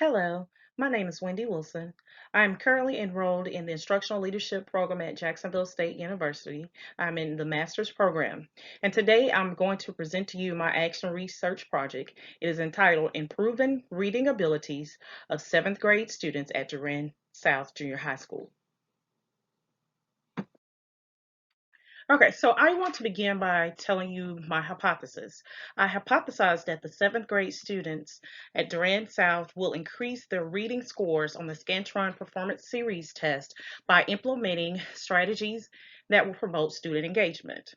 Hello, my name is Wendy Wilson. I am currently enrolled in the Instructional Leadership Program at Jacksonville State University. I'm in the master's program. And today I'm going to present to you my action research project. It is entitled Improving Reading Abilities of Seventh Grade Students at Durand South Junior High School. Okay, so I want to begin by telling you my hypothesis. I hypothesized that the seventh grade students at Durand South will increase their reading scores on the Scantron Performance Series test by implementing strategies that will promote student engagement.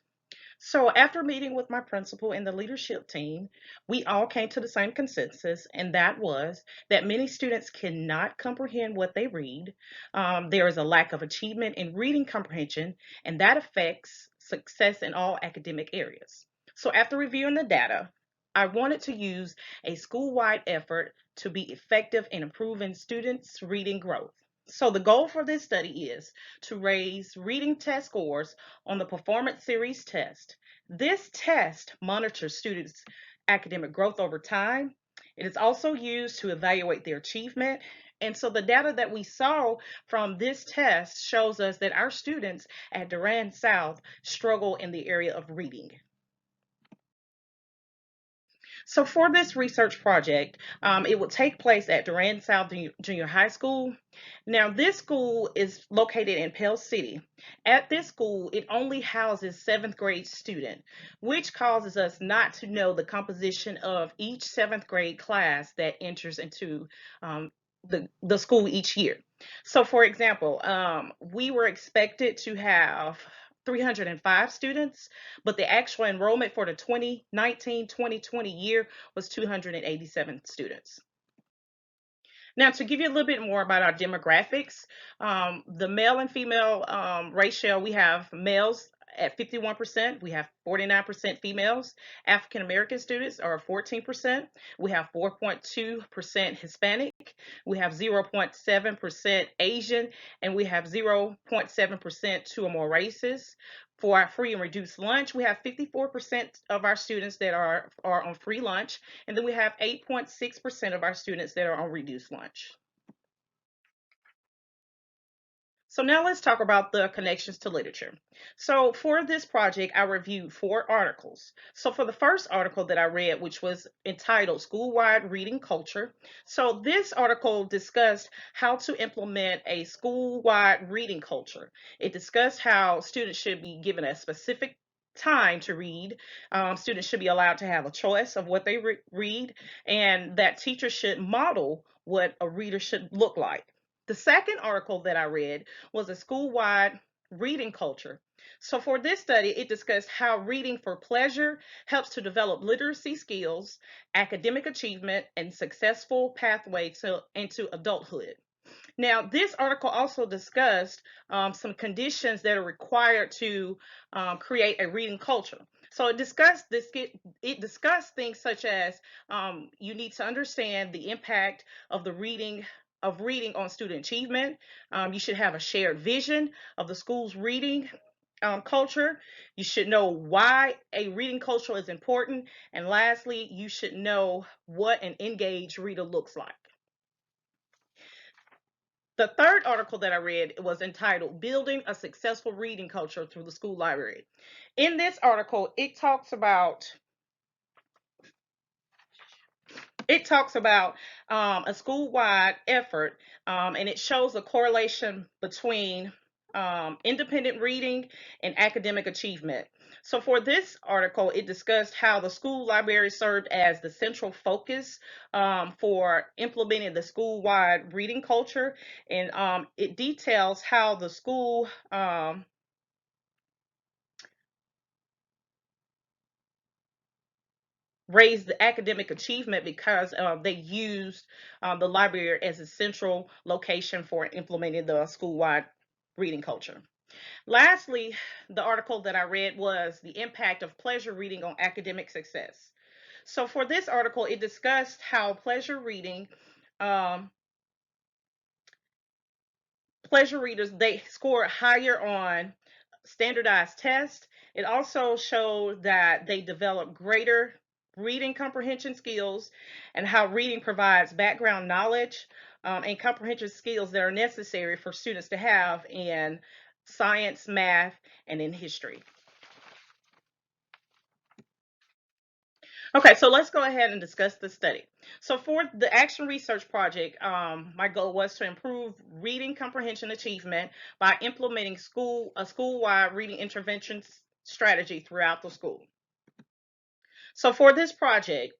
So, after meeting with my principal and the leadership team, we all came to the same consensus, and that was that many students cannot comprehend what they read. There is a lack of achievement in reading comprehension, and that affects success in all academic areas. So, after reviewing the data, I wanted to use a school wide effort to be effective in improving students' reading growth. So, the goal for this study is to raise reading test scores on the Performance Series test. This test monitors students' academic growth over time. It is also used to evaluate their achievement. And so the data that we saw from this test shows us that our students at Durand South struggle in the area of reading. So for this research project, it will take place at Durand South Junior High School. Now, this school is located in Pell City. At this school, it only houses seventh grade student, which causes us not to know the composition of each seventh grade class that enters into the school each year. So, for example, we were expected to have 305 students, but the actual enrollment for the 2019-2020 year was 287 students. Now, to give you a little bit more about our demographics, the male and female ratio, we have males at 51%, we have 49% females. African American students are 14%. We have 4.2% Hispanic. We have 0.7% Asian, and we have 0.7% two or more races. For our free and reduced lunch, we have 54% of our students that are on free lunch, and then we have 8.6% of our students that are on reduced lunch. So now let's talk about the connections to literature. So for this project, I reviewed four articles. So for the first article that I read, which was entitled School-Wide Reading Culture. So this article discussed how to implement a school-wide reading culture. It discussed how students should be given a specific time to read. Students should be allowed to have a choice of what they read, and that teachers should model what a reader should look like. The second article that I read was a school-wide reading culture. So for this study, it discussed how reading for pleasure helps to develop literacy skills, academic achievement, and successful pathway into adulthood. Now, this article also discussed some conditions that are required to create a reading culture. So it discussed things such as you need to understand the impact of the reading on student achievement. You should have a shared vision of the school's reading culture. You should know why a reading culture is important. And lastly, you should know what an engaged reader looks like. The third article that I read was entitled Building a Successful Reading Culture Through the School Library. In this article, it talks about a school-wide effort, and it shows a correlation between independent reading and academic achievement. So for this article, it discussed how the school library served as the central focus for implementing the school-wide reading culture, and it details how the school raised the academic achievement because they used the library as a central location for implementing the school-wide reading culture. Lastly, the article that I read was the impact of pleasure reading on academic success. So for this article, it discussed how um, pleasure readers, they score higher on standardized tests. It also showed that they develop greater reading comprehension skills, and how reading provides background knowledge and comprehension skills that are necessary for students to have in science, math, and in history. Okay, so let's go ahead and discuss the study. So for the action research project, my goal was to improve reading comprehension achievement by implementing a school-wide reading intervention strategy throughout the school. So for this project,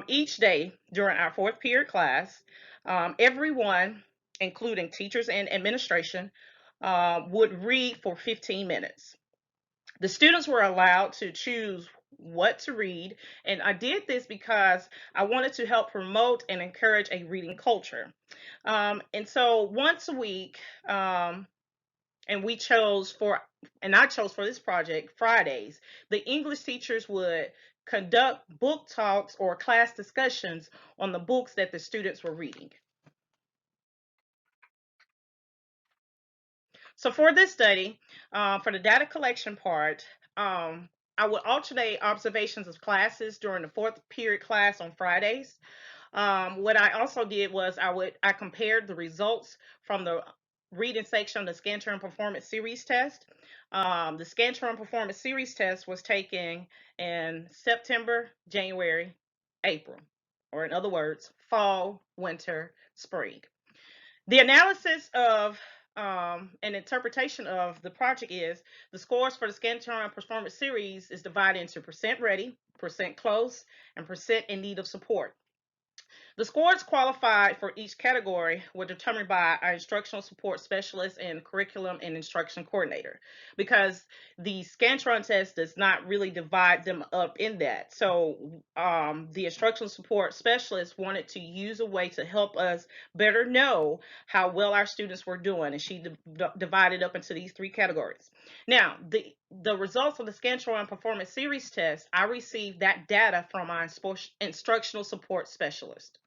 each day during our fourth period class, everyone, including teachers and administration, would read for 15 minutes. The students were allowed to choose what to read, and I did this because I wanted to help promote and encourage a reading culture. And so once a week, and we chose for, and I chose for this project Fridays, the English teachers would conduct book talks or class discussions on the books that the students were reading. So for this study, for the data collection part, I would alternate observations of classes during the fourth period class on Fridays. What I also did was I compared the results from the reading section of the Scantron Performance Series test. The Scantron Performance Series test was taken in September, January, April, or in other words, fall, winter, spring. The analysis of and interpretation of the project is the scores for the Scantron Performance Series is divided into percent ready, percent close, and percent in need of support. The scores qualified for each category were determined by our instructional support specialist and curriculum and instruction coordinator, because the Scantron test does not really divide them up in that. So the instructional support specialist wanted to use a way to help us better know how well our students were doing, and she divided up into these three categories. Now, the results of the Scantron Performance Series test, I received that data from our instructional support specialist.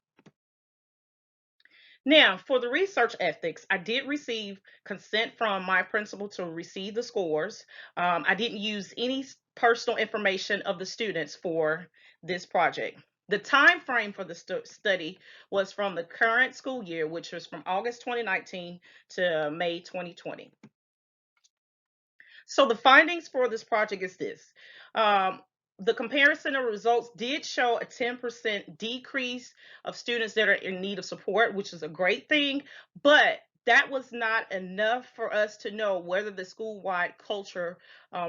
Now, for the research ethics, I did receive consent from my principal to receive the scores. I didn't use any personal information of the students for this project. The time frame for the study was from the current school year, which was from August 2019 to May 2020. So the findings for this project is this. The comparison of results did show a 10% decrease of students that are in need of support, which is a great thing, but that was not enough for us to know whether the school-wide culture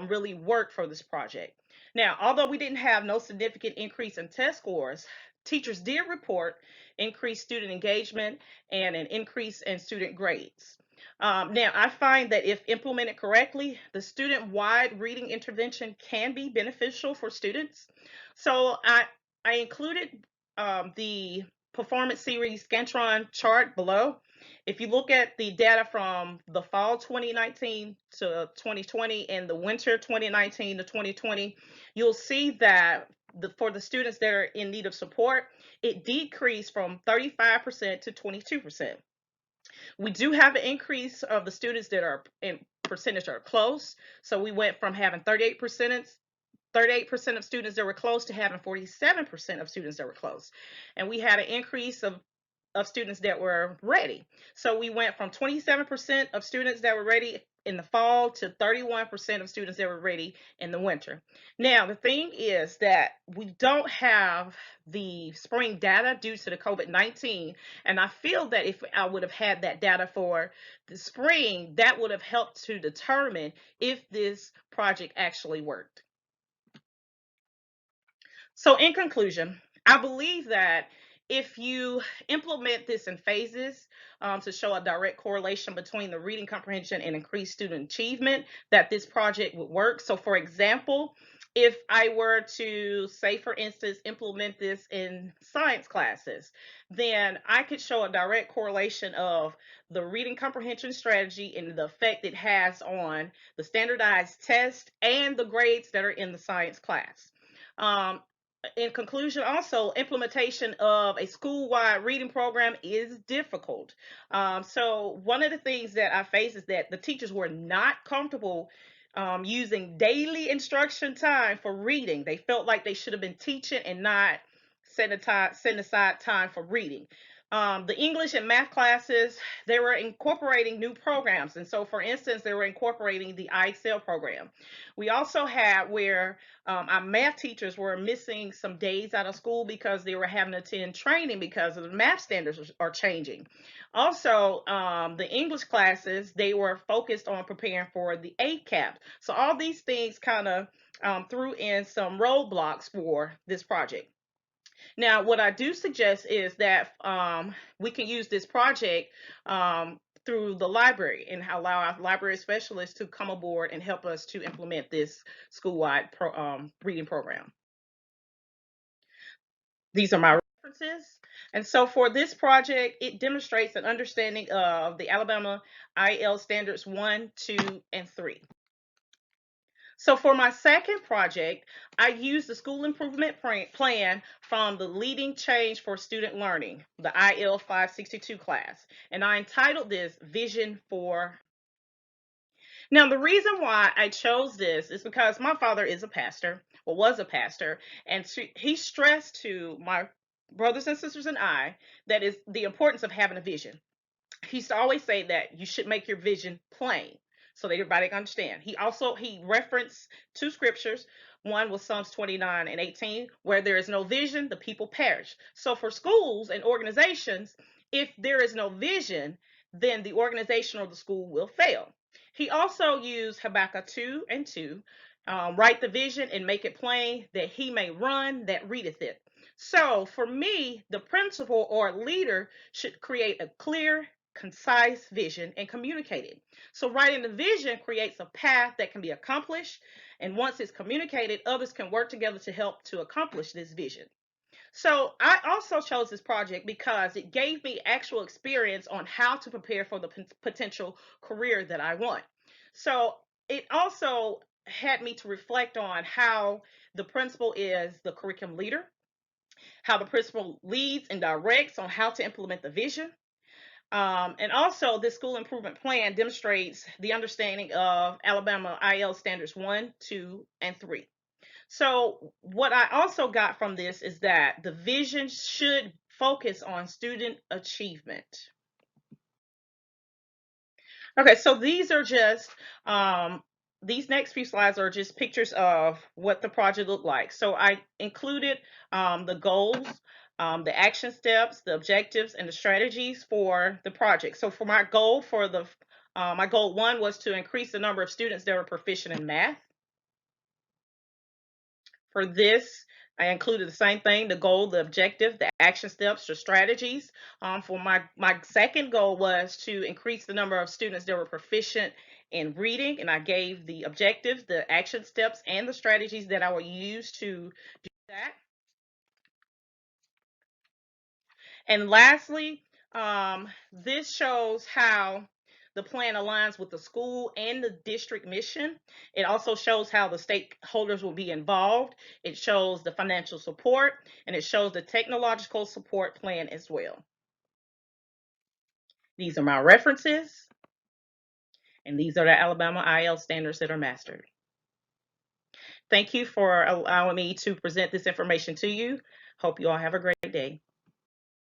really worked for this project. Now, although we didn't have no significant increase in test scores, teachers did report increased student engagement and an increase in student grades. Now, I find that if implemented correctly, the student-wide reading intervention can be beneficial for students. So I included the performance series Scantron chart below. If you look at the data from the fall 2019 to 2020 and the winter 2019 to 2020, you'll see that for the students that are in need of support, it decreased from 35% to 22%. We do have an increase of the students that are in percentage are close. So we went from having 38% of students that were close to having 47% of students that were close. And we had an increase of students that were ready. So we went from 27% of students that were ready in the fall to 31% of students that were ready in the winter. Now, the thing is that we don't have the spring data due to the COVID-19. And I feel that if I would have had that data for the spring, that would have helped to determine if this project actually worked. So, in conclusion, I believe that if you implement this in phases to show a direct correlation between the reading comprehension and increased student achievement, that this project would work. So, for example, if I were to say, for instance, implement this in science classes, then I could show a direct correlation of the reading comprehension strategy and the effect it has on the standardized test and the grades that are in the science class. Um, in conclusion, also implementation of a school-wide reading program is difficult. So one of the things that I face is that the teachers were not comfortable using daily instruction time for reading. They felt like they should have been teaching and not setting aside time for reading. The English and math classes, they were incorporating new programs. And so, for instance, they were incorporating the ISEL program. We also had where our math teachers were missing some days out of school because they were having to attend training because of the math standards are changing. Also, the English classes, they were focused on preparing for the ACAP. So all these things kind of threw in some roadblocks for this project. Now, what I do suggest is that we can use this project through the library and allow our library specialists to come aboard and help us to implement this school-wide reading program. These are my references. And so for this project, it demonstrates an understanding of the Alabama IL standards 1, 2, and 3. So for my second project, I used the school improvement plan from the Leading Change for Student Learning, the IL 562 class, and I entitled this Vision for. Now, the reason why I chose this is because my father is a pastor, or was a pastor, and he stressed to my brothers and sisters and I that is the importance of having a vision. He used to always say that you should make your vision plain so that everybody can understand. He referenced two scriptures. One was Psalms 29 and 18, where there is no vision, the people perish. So for schools and organizations, if there is no vision, then the organization or the school will fail. He also used Habakkuk 2 and 2, write the vision and make it plain that he may run that readeth it. So for me, the principal or leader should create a clear, concise vision and communicate it. So writing the vision creates a path that can be accomplished. And once it's communicated, others can work together to help to accomplish this vision. So I also chose this project because it gave me actual experience on how to prepare for the potential career that I want. So it also had me to reflect on how the principal is the curriculum leader, how the principal leads and directs on how to implement the vision. And also, this school improvement plan demonstrates the understanding of Alabama IL standards 1, 2, and 3. So, what I also got from this is that the vision should focus on student achievement. Okay, so these next few slides are just pictures of what the project looked like. So I included the goals, the action steps, the objectives, and the strategies for the project. So for my goal one was to increase the number of students that were proficient in math. For this, I included the same thing, the goal, the objective, the action steps, the strategies. For my second goal was to increase the number of students that were proficient in reading, and I gave the objectives, the action steps, and the strategies that I would use to do that. And lastly, this shows how the plan aligns with the school and the district mission. It also shows how the stakeholders will be involved. It shows the financial support, and it shows the technological support plan as well. These are my references, and these are the Alabama IL standards that are mastered. Thank you for allowing me to present this information to you. Hope you all have a great day.